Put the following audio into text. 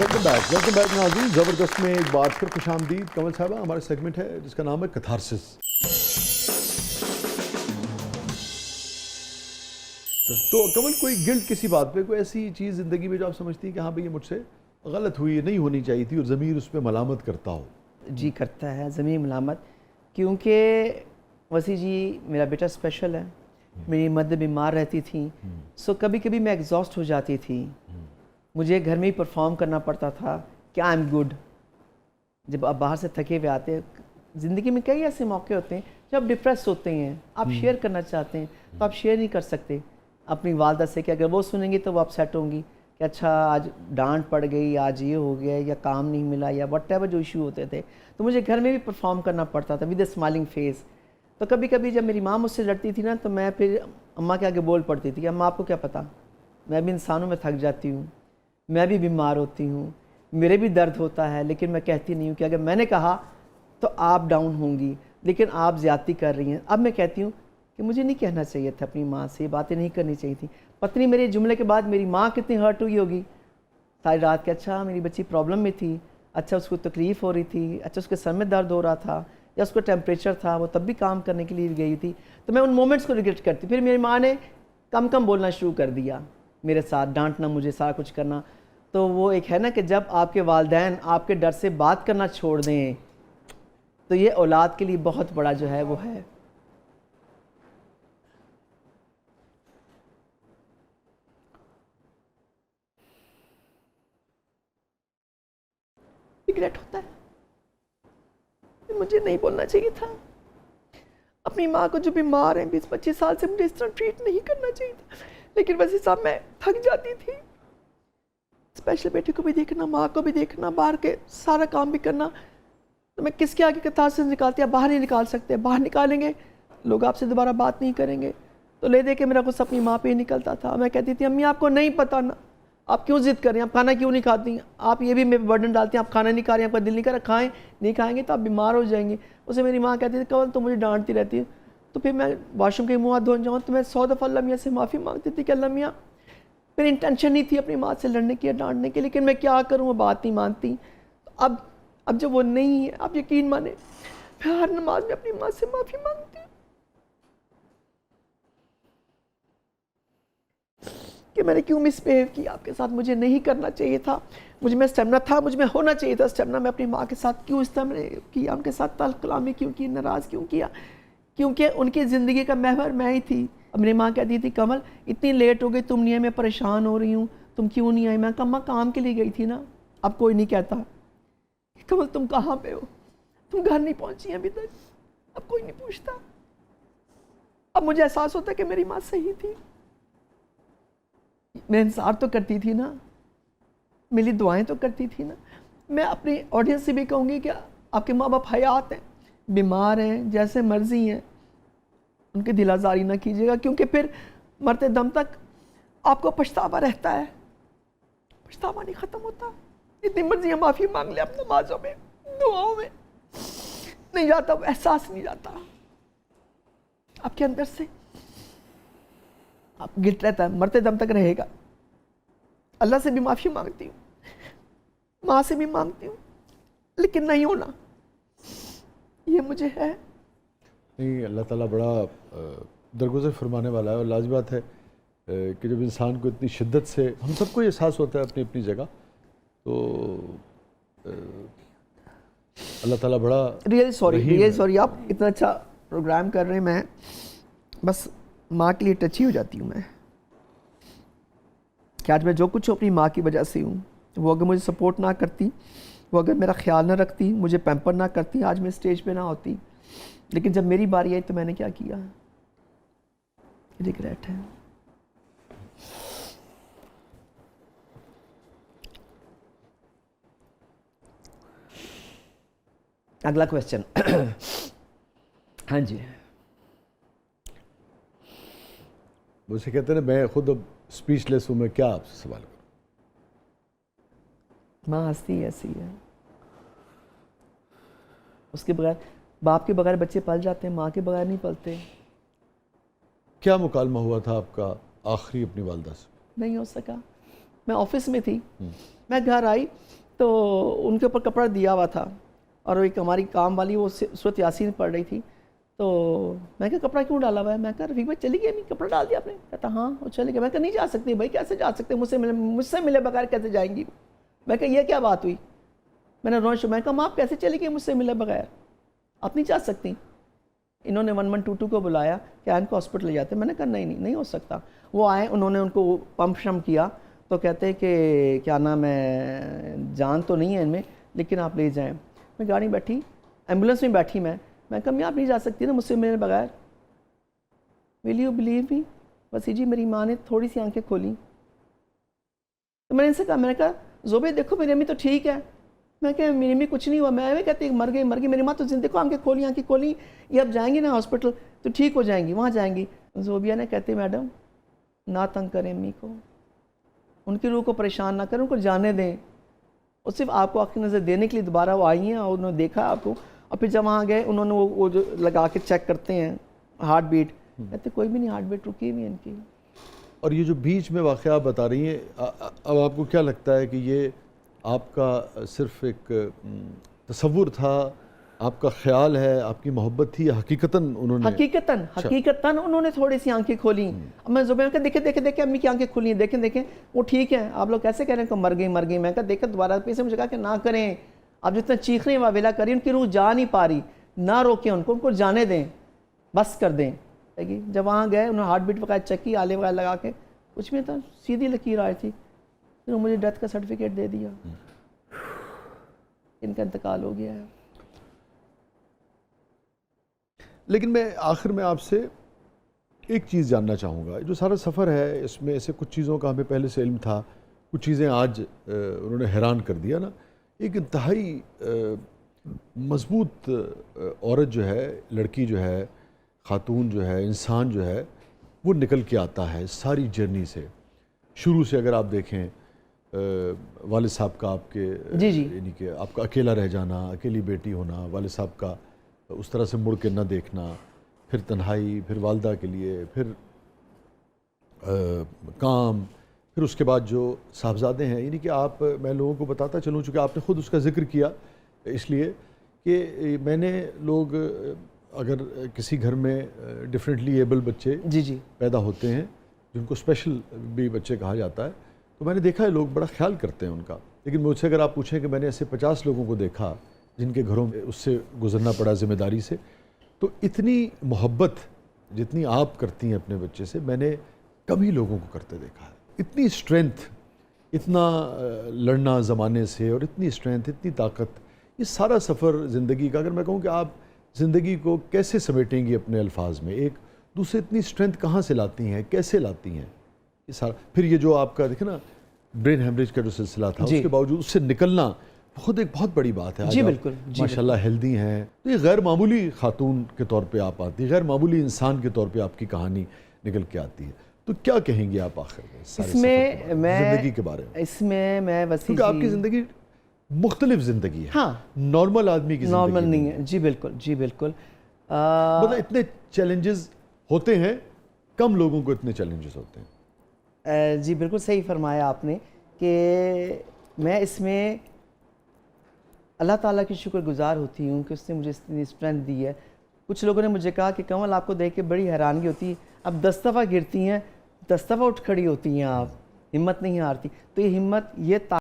Welcome back ناظرین، زبردست میں ایک بار پھر خوش آمدید۔ کمل صاحبہ، ہمارا سیگمنٹ ہے جس کا نام ہے کتھارسس۔ تو کمل، کوئی گلٹ کسی بات پہ، کوئی ایسی چیز زندگی میں جو آپ سمجھتی ہیں کہ ہاں بھئی یہ مجھ سے غلط ہوئی، نہیں ہونی چاہیے تھی، اور ضمیر اس پہ ملامت کرتا ہو؟ جی کرتا ہے ضمیر ملامت، کیونکہ وسیع جی میرا بیٹا اسپیشل ہے، میری مدر بیمار رہتی تھیں، سو کبھی کبھی میں ایگزاسٹ ہو جاتی تھی، مجھے گھر میں ہی پرفارم کرنا پڑتا تھا کہ آئی ایم گڈ۔ جب آپ باہر سے تھکے ہوئے آتے ہیں، زندگی میں کئی ایسے موقع ہوتے ہیں جب آپ ڈپریس ہوتے ہیں، آپ شیئر کرنا چاہتے ہیں تو آپ شیئر نہیں کر سکتے اپنی والدہ سے، کہ اگر وہ سنیں گی تو وہ اپسیٹ ہوں گی کہ اچھا آج ڈانٹ پڑ گئی، آج یہ ہو گیا، یا کام نہیں ملا، یا وٹ ایور جو ایشو ہوتے تھے، تو مجھے گھر میں بھی پرفارم کرنا پڑتا تھا ود اے اسمائلنگ فیس۔ تو کبھی کبھی جب میری ماں مجھ سے لڑتی تھی نا، تو میں پھر اماں کے آگے بول پڑتی تھی کہ اماں آپ کو کیا پتہ، میں بھی انسانوں میں تھک جاتی ہوں، میں بھی بیمار ہوتی ہوں، میرے بھی درد ہوتا ہے، لیکن میں کہتی نہیں ہوں کہ اگر میں نے کہا تو آپ ڈاؤن ہوں گی، لیکن آپ زیادتی کر رہی ہیں۔ اب میں کہتی ہوں کہ مجھے نہیں کہنا چاہیے تھا اپنی ماں سے، یہ باتیں نہیں کرنی چاہیے تھی۔ پتہ نہیں میرے جملے کے بعد میری ماں کتنی ہرٹ ہوئی ہوگی ساری رات، کہ اچھا میری بچی پرابلم میں تھی، اچھا اس کو تکلیف ہو رہی تھی، اچھا اس کے سر میں درد ہو رہا تھا، یا اس کو ٹیمپریچر تھا، وہ تب بھی کام کرنے کے لیے گئی تھی۔ تو میں ان مومنٹس کو ریگریٹ کرتی۔ پھر میری ماں نے کم کم بولنا شروع کر دیا میرے ساتھ، ڈانٹنا مجھے، سارا کچھ کرنا۔ تو وہ ایک ہے نا کہ جب آپ کے والدین آپ کے ڈر سے بات کرنا چھوڑ دیں تو یہ اولاد کے لیے بہت بڑا جو ہے وہ ہے۔ ریگریٹ ہوتا ہے، مجھے نہیں بولنا چاہیے تھا اپنی ماں کو جو بیمار ہیں 20-25 سال سے، مجھے اس طرح ٹریٹ نہیں کرنا چاہیے تھا۔ لیکن ویسے صاحب میں تھک جاتی تھی، اسپیشل بیٹے کو بھی دیکھنا، ماں کو بھی دیکھنا، باہر کے سارا کام بھی کرنا، تو میں کس کے آگے کتھارسس نکالتی؟ آپ باہر نہیں نکال سکتے، باہر نکالیں گے لوگ آپ سے دوبارہ بات نہیں کریں گے۔ تو لے دے کے میرا غصہ اپنی ماں پہ ہی نکلتا تھا۔ میں کہتی تھی امی آپ کو نہیں پتہ نا، آپ کیوں ضد کر رہی ہیں، آپ کھانا کیوں نہیں کھاتی ہیں، آپ یہ بھی میرے برڈن ڈالتی ہیں، آپ کھانا نہیں کھا رہی ہیں، آپ کا دل نہیں کر رہا، کھائیں، نہیں کھائیں گے تو آپ بیمار ہو جائیں گے۔ اسے میری ماں کہتی تھی کون تو مجھے ڈانٹتی رہتی ہے، تو پھر میں واش روم کے منہ ہاتھ دھونے جاؤں تو میں 100 دفعہ اللہ میاں سے معافی مانگتی تھی کہ اللہ میاں میری انٹینشن نہیں تھی اپنی ماں سے لڑنے کی یا ڈانٹنے کی، لیکن میں کیا کروں، وہ بات نہیں مانتی۔ اب جب وہ نہیں ہے، آپ یقین مانیں میں ہر نماز میں اپنی ماں سے معافی مانگتی ہوں کہ میں نے کیوں مس بہیو کیا آپ کے ساتھ، مجھے نہیں کرنا چاہیے تھا، مجھ میں اسٹیمنا تھا، مجھ میں ہونا چاہیے تھا اسٹیمنا، میں اپنی ماں کے ساتھ کیوں اس طرح میں نے کیا، ان کے ساتھ تلخ کلامی کیوں کی، ناراض کیوں کیا، کیونکہ ان کی زندگی کا محور میں ہی تھی۔ اب میری ماں کہتی تھی کمل اتنی لیٹ ہو گئی، تم نہیں آئی، میں پریشان ہو رہی ہوں، تم کیوں نہیں آئی؟ میں کہا اماں کام کے لیے گئی تھی نا۔ اب کوئی نہیں کہتا کمل تم کہاں پہ ہو، تم گھر نہیں پہنچی ابھی تک، اب کوئی نہیں پوچھتا۔ اب مجھے احساس ہوتا ہے کہ میری ماں صحیح تھی، میں انصار تو کرتی تھی نا، میری دعائیں تو کرتی تھی نا۔ میں اپنی آڈینس سے بھی کہوں گی کہ آپ کے ماں باپ حیات ہیں، بیمار ہیں، جیسے مرضی ہیں، ان کی دل آزاری نہ کیجیے گا، کیونکہ پھر مرتے دم تک آپ کو پچھتاوا رہتا ہے، پچھتاوا نہیں ختم ہوتا۔ اتنی مرضی معافی مانگ لیں اپنے نمازوں میں، دعاؤں میں، نہیں جاتا، وہ احساس نہیں جاتا آپ کے اندر سے، آپ گلٹ رہتا ہے، مرتے دم تک رہے گا۔ اللہ سے بھی معافی مانگتی ہوں، ماں سے بھی مانگتی ہوں، لیکن نہیں ہونا، یہ مجھے ہے۔ نہیں، اللہ تعالیٰ بڑا درگزر فرمانے والا ہے، اور لازم بات ہے کہ جب انسان کو اتنی شدت سے، ہم سب کو یہ احساس ہوتا ہے اپنی اپنی جگہ، تو اللہ تعالیٰ بڑا ریئلی رحیم ہے۔ سوری آپ اتنا اچھا پروگرام کر رہے ہیں، میں بس ماں کے لیے ٹچی ہو جاتی ہوں میں، کہ آج میں جو کچھ اپنی ماں کی وجہ سے ہوں، وہ اگر مجھے سپورٹ نہ کرتی، وہ اگر میرا خیال نہ رکھتی، مجھے پیمپر نہ کرتی، آج میں اسٹیج پہ نہ ہوتی۔ لیکن جب میری باری آئی تو میں نے کیا کیا، ریگریٹ ہے۔ اگلا کویسچن۔ ہاں جی، مجھے کہتے ہیں میں خود اب اسپیچ لیس ہوں، میں کیا آپ سے سوال کروں؟ ماں ہستی ایسی ہے، اس کے بغیر، باپ کے بغیر بچے پل جاتے ہیں، ماں کے بغیر نہیں پلتے۔ کیا مکالمہ ہوا تھا آپ کا آخری اپنی والدہ سے؟ نہیں ہو سکا، میں آفس میں تھی، میں گھر آئی تو ان کے اوپر کپڑا دیا ہوا تھا اور ایک ہماری کام والی وہ سورۃ یاسین پڑھ رہی تھی. تو میں کہا کپڑا کیوں ڈالا ہوا ہے؟ میں کہا رفیق بھائی چلی گئی امی، کپڑا ڈال دیا آپ نے؟ کہتا ہاں وہ چلے گئے. میں کہا نہیں جا سکتی بھائی، کیسے جا سکتے، مجھ سے ملے بغیر کیسے جائیں گی؟ میں کہا یہ کیا بات ہوئی؟ میں نے رونا شروع، میں کہا ماں آپ کیسے چلی گئی مجھ سے ملے بغیر، آپ نہیں جا سکتی. انہوں نے 1122 کو بلایا کہ ان کو ہاسپٹل لے جاتے. میں نے کہا نہیں ہو سکتا. وہ آئے، انہوں نے ان کو پمپ شم کیا تو کہتے ہیں کہ کیا نام ہے، جان تو نہیں ہے ان میں لیکن آپ لے جائیں. میں گاڑی بیٹھی، ایمبولینس میں بیٹھی، میں کہا میں آپ نہیں جا سکتی نا مجھ سے ملے بغیر. ول یو بلیو می وسیع جی، میری ماں نے تھوڑی سی آنکھیں کھولیں تو میں نے ان سے کہا، میں نے کہا زوبے دیکھو میری امی تو ٹھیک ہے. میں کہا میری امی کچھ نہیں ہوا. میں کہتی مر گئی، میری ماں تو زندہ، دیکھو آنکھیں کھولی، یہ اب جائیں گی نا ہاسپٹل تو ٹھیک ہو جائیں گی، وہاں جائیں گی. زوبیہ نے کہتی میڈم نہ تنگ کریں امی کو، ان کی روح کو پریشان نہ کریں، ان کو جانے دیں. اور صرف آپ کو آنکھ کی نظر دینے کے لیے دوبارہ وہ آئی ہیں اور انہوں نے دیکھا آپ کو. اور پھر جب وہاں گئے انہوں نے وہ جو لگا کے چیک کرتے ہیں ہارٹ بیٹ، کہتے کوئی بھی نہیں، ہارٹ بیٹ رکی ہوئی ہے ان کی. اور یہ جو بیچ میں واقعہ بتا رہی ہیں، اب آپ کو کیا لگتا ہے کہ یہ آپ کا صرف ایک تصور تھا، آپ کا خیال ہے، آپ کی محبت تھی، یا حقیقتاً انہوں نے؟ حقیقتاً انہوں نے تھوڑی سی آنکھیں کھولیں. اب میں زبیر کہ دیکھیں امی کی آنکھیں کھلی ہیں، دیکھیں وہ ٹھیک ہے. آپ لوگ کیسے کہہ رہے ہیں کہ مر گئی؟ میں کہا دیکھیں دوبارہ پھر سے مجھے کہا کہ نہ کریں، آپ جتنا چیخ رہے ہیں واویلا کریں، ان کی روح جا نہیں پا رہی، نہ روکیں ان کو جانے دیں، بس کر دیں. جب وہاں گئے انہوں نے ہارٹ بیٹ وغیرہ چیک کی، آلے وغیرہ لگا کے، کچھ میں تھا سیدھی لکیر آئی تھی. انہوں نے مجھے ڈیتھ کا سرٹیفکیٹ دے دیا، ان کا انتقال ہو گیا ہے. لیکن میں آخر میں آپ سے ایک چیز جاننا چاہوں گا. جو سارا سفر ہے اس میں ایسے کچھ چیزوں کا ہمیں پہلے سے علم تھا، کچھ چیزیں آج انہوں نے حیران کر دیا نا. ایک انتہائی مضبوط عورت جو ہے، لڑکی جو ہے، خاتون جو ہے، انسان جو ہے، وہ نکل کے آتا ہے ساری جرنی سے. شروع سے اگر آپ دیکھیں والد صاحب کا آپ کے یعنی کہ آپ کا اکیلا رہ جانا، اکیلی بیٹی ہونا، والد صاحب کا اس طرح سے مڑ کے نہ دیکھنا، پھر تنہائی، پھر والدہ کے لیے، پھر کام، پھر اس کے بعد جو صاحبزادے ہیں. یعنی کہ میں لوگوں کو بتاتا چلوں، چونکہ آپ نے خود اس کا ذکر کیا، اس لیے کہ میں نے لوگ اگر کسی گھر میں ڈیفرنٹلی ایبل بچے پیدا ہوتے ہیں، جن کو اسپیشل بھی بچے کہا جاتا ہے، تو میں نے دیکھا ہے لوگ بڑا خیال کرتے ہیں ان کا. لیکن مجھ سے اگر آپ پوچھیں کہ میں نے ایسے 50 لوگوں کو دیکھا جن کے گھروں میں اس سے گزرنا پڑا ذمہ داری سے، تو اتنی محبت جتنی آپ کرتی ہیں اپنے بچے سے میں نے کم ہی لوگوں کو کرتے دیکھا ہے. اتنی اسٹرینتھ، اتنا لڑنا زمانے سے، اور اتنی اسٹرینتھ، اتنی طاقت. یہ سارا سفر زندگی کا، اگر میں کہوں کہ آپ زندگی کو کیسے سمیٹیں گی اپنے الفاظ میں، ایک دوسرے اتنی اسٹرینتھ کہاں سے لاتی ہیں، کیسے لاتی ہیں یہ سارا؟ پھر یہ جو آپ کا دیکھیں نا برین ہیمریج کا جو سلسلہ تھا، اس کے باوجود اس سے نکلنا خود ایک بہت بڑی بات ہے. بالکل ماشاءاللہ ہیلدی ہیں. تو یہ غیر معمولی خاتون کے طور پہ آپ آتی ہیں، غیر معمولی انسان کے طور پہ آپ کی کہانی نکل کے آتی ہے. تو کیا کہیں گے آپ آخر میں اس میں زندگی کے بارے میں؟ اس میں وسیع، کیونکہ آپ کی زندگی مختلف زندگی ہے، ہاں، نارمل آدمی کی زندگی نارمل نہیں ہے. جی بالکل مطلب اتنے چیلنجز ہوتے ہیں، کم لوگوں کو اتنے چیلنجز ہوتے ہیں. جی بالکل صحیح فرمایا آپ نے کہ میں اس میں اللہ تعالیٰ کی شکر گزار ہوتی ہوں کہ اس نے مجھے اتنی اسٹرینتھ دی ہے. کچھ لوگوں نے مجھے کہا کہ کمل آپ کو دیکھ کے بڑی حیرانگی ہوتی ہے، اب 10 دفعہ گرتی ہیں 10 دفعہ اٹھ کھڑی ہوتی ہیں، آپ ہمت نہیں ہارتی. تو یہ ہمت، یہ